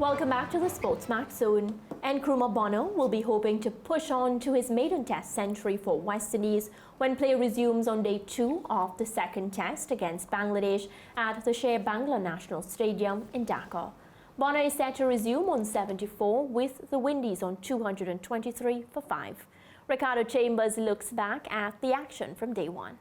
Welcome back to the Sportsmax zone. Nkrumah Bonner will be hoping to push on to his maiden test century for West Indies when play resumes on day 2 of the second test against Bangladesh at the Sher Bangla National Stadium in Dhaka. Bonner is set to resume on 74 with the Windies on 223 for 5. Ricardo Chambers looks back at the action from day 1.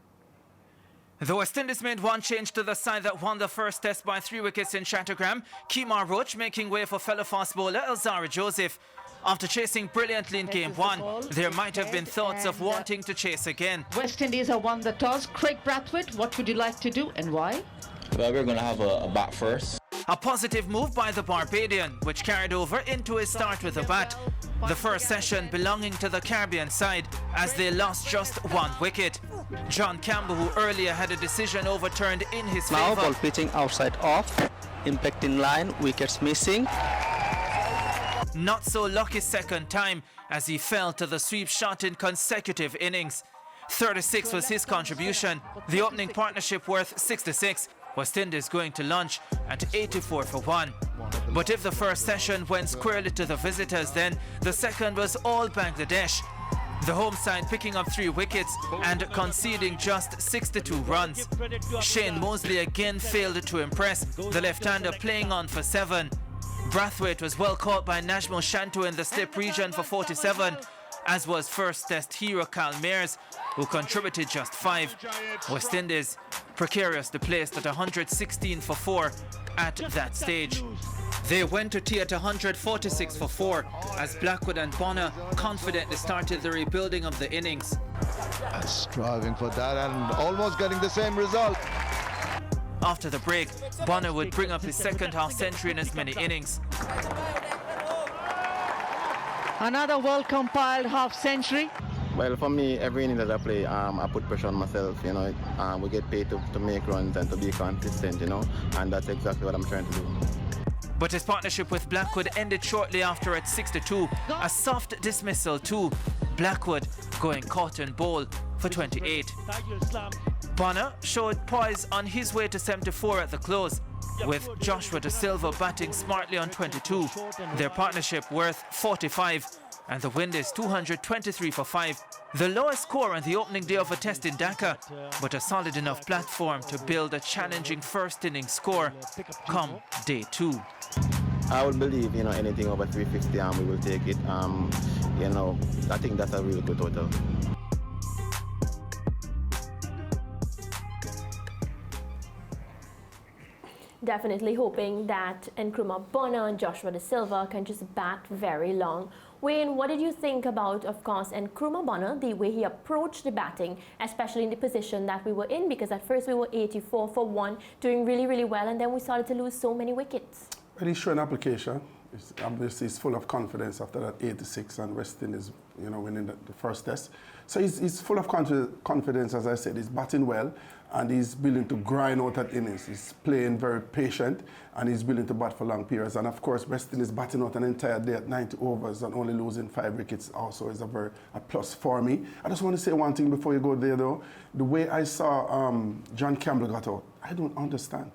The West Indies made one change to the side that won the first test by 3 wickets in Chattogram. Kemar Roach making way for fellow fast bowler Elzara Joseph. After chasing brilliantly in game 1, there might have been thoughts of wanting to chase again. West Indies have won the toss. Craig Brathwaite, what would you like to do and why? Well, we're going to have a bat first. A positive move by the Barbadian, which carried over into his start with a bat. The first session belonging to the Caribbean side as they lost just 1 wicket. John Campbell, who earlier had a decision overturned in his favour. Now ball pitching outside off, impact in line, wickets missing. Not so lucky second time as he fell to the sweep shot in consecutive innings. 36 was his contribution, the opening partnership worth 66. West Indies going to lunch at 84 for 1. But if the first session went squarely to the visitors, then the second was all Bangladesh. The home side picking up 3 wickets and conceding just 62 runs. Shane Mosley again failed to impress, the left-hander playing on for 7. Brathwaite was well caught by Najmul Shantu in the slip region for 47, as was first test hero Cal Mears, who contributed just 5. West Indies precariously placed at 116 for 4 at that stage. They went to tea at 146 for 4 as Blackwood and Bonner confidently started the rebuilding of the innings. Striving for that and almost getting the same result. After the break, Bonner would bring up his second half century in as many innings. Another well-compiled half-century. Well, for me, every inning that I play, I put pressure on myself, you know. We get paid to make runs and to be consistent, you know, and that's exactly what I'm trying to do. But his partnership with Blackwood ended shortly after at 62. A soft dismissal too. Blackwood going caught and bowl for 28. Bonner showed poise on his way to 74 at the close, with Joshua De Silva batting smartly on 22. Their partnership worth 45 and the Windies 223 for 5. The lowest score on the opening day of a test in Dhaka, but a solid enough platform to build a challenging first innings score come day 2. I would believe, you know, anything over 350 we will take it. You know, I think that's a really good total. Definitely hoping that Nkrumah Bonner and Joshua De Silva can just bat very long. Wayne, what did you think about, of course, Nkrumah Bonner, the way he approached the batting, especially in the position that we were in? Because at first we were 84 for 1, doing really, really well, and then we started to lose so many wickets. Well, he's showing application. Obviously, he's full of confidence after that 86 and West Indies, you know, winning the first test. So he's full of confidence, as I said. He's batting well, and he's willing to grind out at innings. He's playing very patient, and he's willing to bat for long periods. And of course, West Indies batting out an entire day at 90 overs and only losing 5 wickets also is a plus for me. I just want to say one thing before you go there, though. The way I saw John Campbell got out, I don't understand.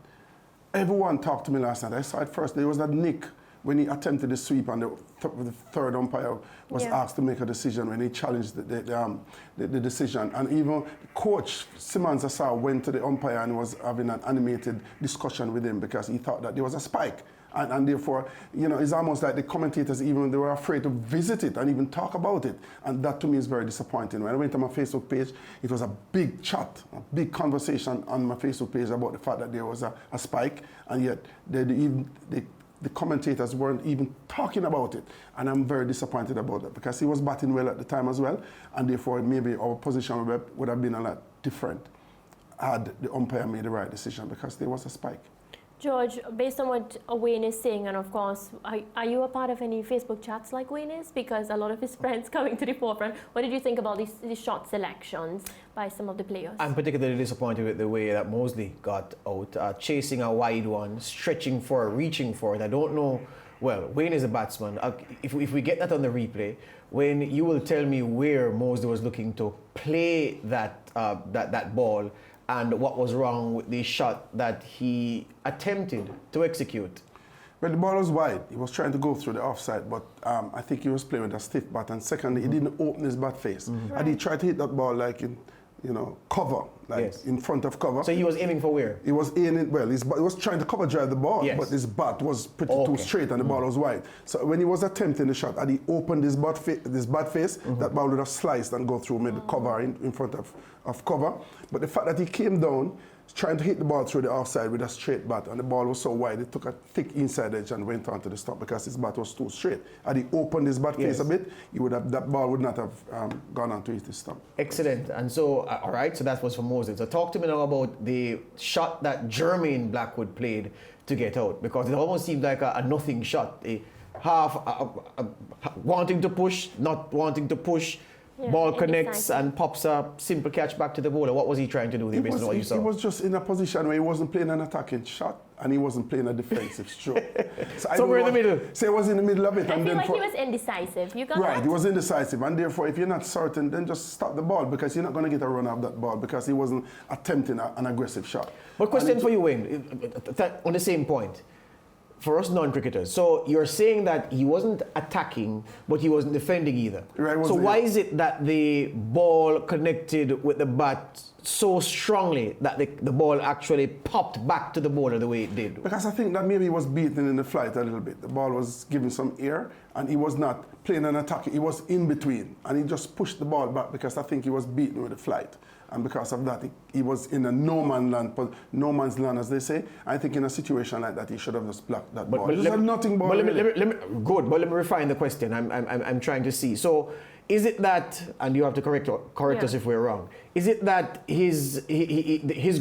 Everyone talked to me last night. I saw it first. There was that Nick when he attempted the sweep and the third umpire was asked to make a decision when he challenged the decision. And even coach Simmons, I saw, went to the umpire and was having an animated discussion with him because he thought that there was a spike. And therefore, you know, it's almost like the commentators, even they were afraid to visit it and even talk about it. And that to me is very disappointing. When I went to my Facebook page, it was a big chat, a big conversation on my Facebook page about the fact that there was a spike, and yet the commentators weren't even talking about it. And I'm very disappointed about that because he was batting well at the time as well, and therefore maybe our position would have been a lot different had the umpire made the right decision because there was a spike. George, based on what Wayne is saying, and of course, are you a part of any Facebook chats like Wayne is? Because a lot of his friends coming to the forefront. What did you think about these shot selections by some of the players? I'm particularly disappointed with the way that Mosley got out, chasing a wide one, stretching for it, reaching for it. I don't know. Well, Wayne is a batsman. If we get that on the replay, when you will tell me where Mosley was looking to play that ball, and what was wrong with the shot that he attempted to execute. Well, the ball was wide. He was trying to go through the offside, but I think he was playing with a stiff bat. And secondly, he didn't open his bat face. And he tried to hit that ball like in, cover, like in front of cover. So he was aiming for where? He was aiming, well, he was trying to cover drive the ball, but his bat was pretty too straight and the ball was wide. So when he was attempting the shot and he opened his bat face, that ball would have sliced and go through maybe cover in front of cover. But the fact that he came down, trying to hit the ball through the offside with a straight bat, and the ball was so wide, it took a thick inside edge and went on to the stop because his bat was too straight. Had he opened his bat face a bit, that ball would not have gone on to hit the stump. Excellent. And so, all right, so that was for Moses. So talk to me now about the shot that Jermaine Blackwood played to get out, because it almost seemed like a nothing shot. A half wanting to push, not wanting to push. Ball connects and pops a simple catch back to the bowler. What was he trying to do there based on what you saw? He was just in a position where he wasn't playing an attacking shot and he wasn't playing a defensive stroke. So somewhere in the middle. So he was in the middle of it. I feel like he was indecisive. You got that? He was indecisive. And therefore, if you're not certain, then just stop the ball because you're not going to get a run off that ball because he wasn't attempting an aggressive shot. But question for you, Wayne, on the same point. For us non-cricketers, so you're saying that he wasn't attacking, but he wasn't defending either. Right, so why is it that the ball connected with the bat so strongly that the ball actually popped back to the bowler the way it did? Because I think that maybe he was beaten in the flight a little bit. The ball was giving some air, and he was not playing an attack. He was in between, and he just pushed the ball back because I think he was beaten with the flight. And because of that, he was in a no man's land, as they say. I think in a situation like that, he should have just blocked that ball. But nothing ball. But let me refine the question. I'm trying to see. So, is it that, and you have to correct us if we're wrong, is it that his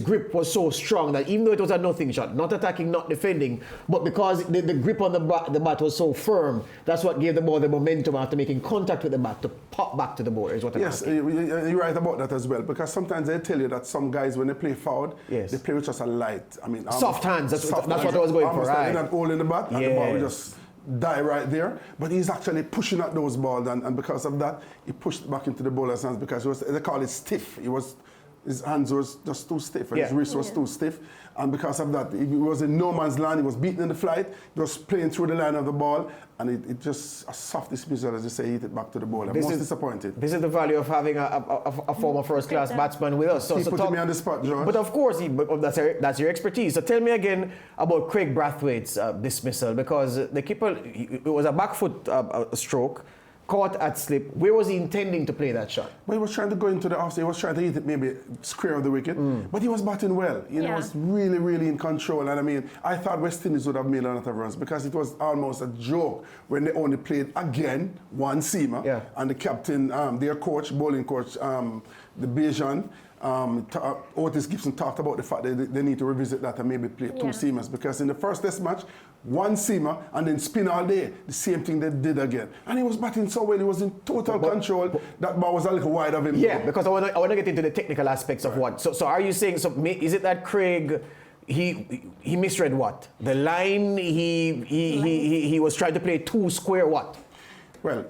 grip was so strong that even though it was a nothing shot, not attacking, not defending, but because the grip on the bat was so firm, that's what gave the ball the momentum after making contact with the bat to pop back to the ball, is what I'm asking. Yes, you're right about that as well, because sometimes they tell you that some guys, when they play forward, they play with just a light, soft hands, that's what I was going for, right? They're not holding the bat, and the ball will just die right there, but he's actually pushing at those balls, and because of that, he pushed back into the bowler's hands because they call it stiff. His hands was just too stiff, and his wrist was too stiff, and because of that, he was in no man's land. He was beaten in the flight, just playing through the line of the ball, and it just a soft dismissal, as you say, hit it back to the bowler. Most disappointed. This is the value of having a former first-class batsman with us. So putting me on the spot, George. But of course, that's your expertise. So tell me again about Craig Brathwaite's dismissal, because the keeper, it was a back foot stroke, caught at slip. Where was he intending to play that shot? Well, he was trying to go into the offside. He was trying to hit it maybe square of the wicket, but he was batting well. He was really, really in control. And I thought West Indies would have made a lot of runs because it was almost a joke when they only played again one seamer, and the captain, their coach, bowling coach, the Bajan, Otis Gibson talked about the fact that they need to revisit that and maybe play two seamers, because in the first test match, one seamer and then spin all day, the same thing they did again. And he was batting so well, he was in total control. That ball was a little wide of him. Yeah, because I want to get into the technical aspects of what. So are you saying, is it that Craig, he misread what? The line, he was trying to play two square what? Well,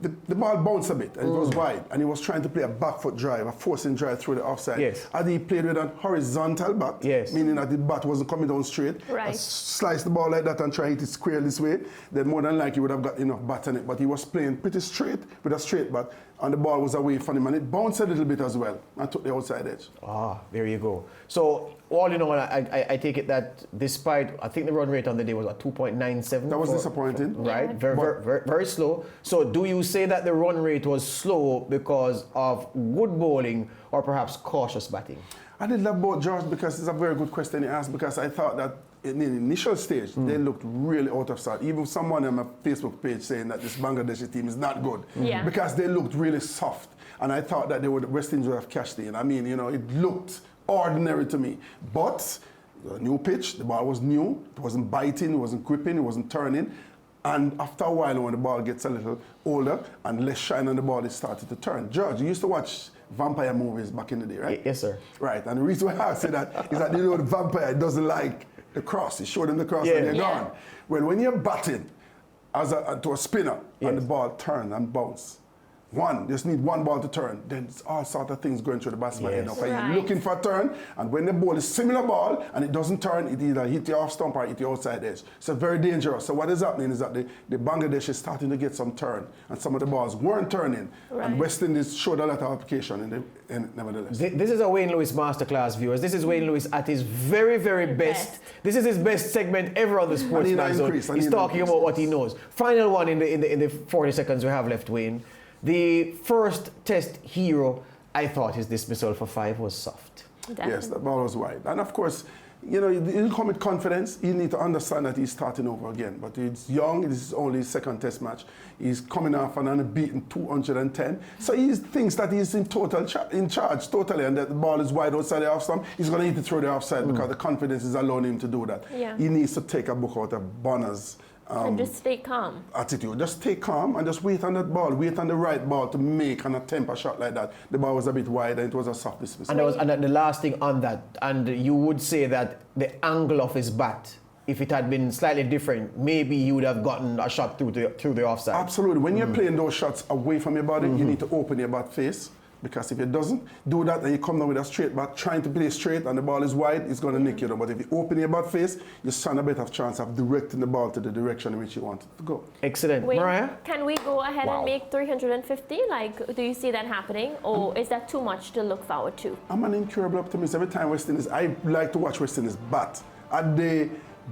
the ball bounced a bit and it was wide, and he was trying to play a back foot drive, a forcing drive through the offside. Yes. And he played with a horizontal bat, meaning that the bat wasn't coming down straight. Right. Slice the ball like that and try to hit it square this way, then more than likely he would have got enough bat on it. But he was playing pretty straight with a straight bat, and the ball was away from him, and it bounced a little bit as well and took the outside edge. Ah, there you go. So all in all, I take it that despite, I think the run rate on the day was at 2.97. That was disappointing. Right, very slow. So do you say that the run rate was slow because of good bowling or perhaps cautious batting? I did love both, George, because it's a very good question you asked, because I thought that in the initial stage, they looked really out of sight. Even someone on my Facebook page saying that this Bangladeshi team is not good, because they looked really soft. And I thought that West Indies would have cashed in. It looked ordinary to me. But the new pitch, the ball was new, it wasn't biting, it wasn't gripping, it wasn't turning. And after a while, when the ball gets a little older and less shine on the ball, it started to turn. George, you used to watch vampire movies back in the day, right? Yes, sir. Right, and the reason why I say that is that the vampire doesn't like the cross. He showed them the cross and they're gone. Well, when you're batting to a spinner and the ball turns and bounce, Just need one ball to turn. Then it's all sort of things going through the batsman. Yes. You know, Right. you're looking for a turn, and when the ball is similar ball and it doesn't turn, it either hit the off stump or hit the outside edge. So very dangerous. So what is happening is that the Bangladesh is starting to get some turn, and some of the balls weren't turning. Right. And West Indies showed a lot of application in nevertheless. This is a Wayne Lewis masterclass, viewers. This is Wayne Lewis at his very, very best. This is his best segment ever on the Sportsmax Zone. He's talking about what he knows. Final one in the 40 seconds we have left, Wayne. The first test hero, I thought his dismissal for 5 was soft. Definitely. Yes, that ball was wide. And of course, you know, you come with confidence. You need to understand that he's starting over again. But he's young. This is only his second test match. He's coming off an unbeaten 210. So he thinks that he's in charge totally, and that the ball is wide outside the off stump. He's going to hit it through the offside because the confidence is allowing him to do that. Yeah. He needs to take a book out of Bonner's and just stay calm. attitude. Just stay calm and just wait on that ball. Wait on the right ball to make an attempt a shot like that. The ball was a bit wide and it was a soft dismissal. And the last thing on that, and you would say that the angle of his bat, if it had been slightly different, maybe he would have gotten a shot through the offside. Absolutely. When you're playing those shots away from your body, you need to open your bat face. Because if it doesn't do that and you come down with a straight bat, trying to play straight and the ball is wide, it's going to nick you down. But if you open your bat face, you stand a better chance of directing the ball to the direction in which you want it to go. Excellent. Wait, Mariah? can we go ahead and make 350? Like, do you see that happening? Or is that too much to look forward to? I'm an incurable optimist. Every time West Indies, I like to watch West Indies bat. At the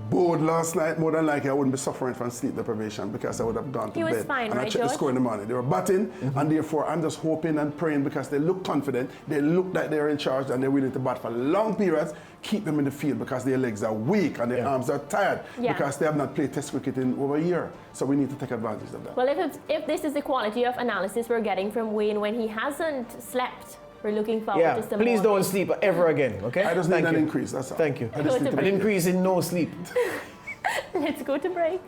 board last night, more than likely I wouldn't be suffering from sleep deprivation because I would have gone to He bed. was fine, and I right, checked the George? score in the morning. They were batting, and therefore I'm just hoping and praying because they look confident, they look like they're in charge, and they're willing to bat for long periods, keep them in the field because their legs are weak and their arms are tired because they have not played Test cricket in over a year. So we need to take advantage of that. Well, if this is the quality of analysis we're getting from Wayne when he hasn't slept, we're looking forward to some please more. don't sleep ever again, okay? I just need an increase, that's all. Thank you. I just need to An increase in no sleep. Let's go to break.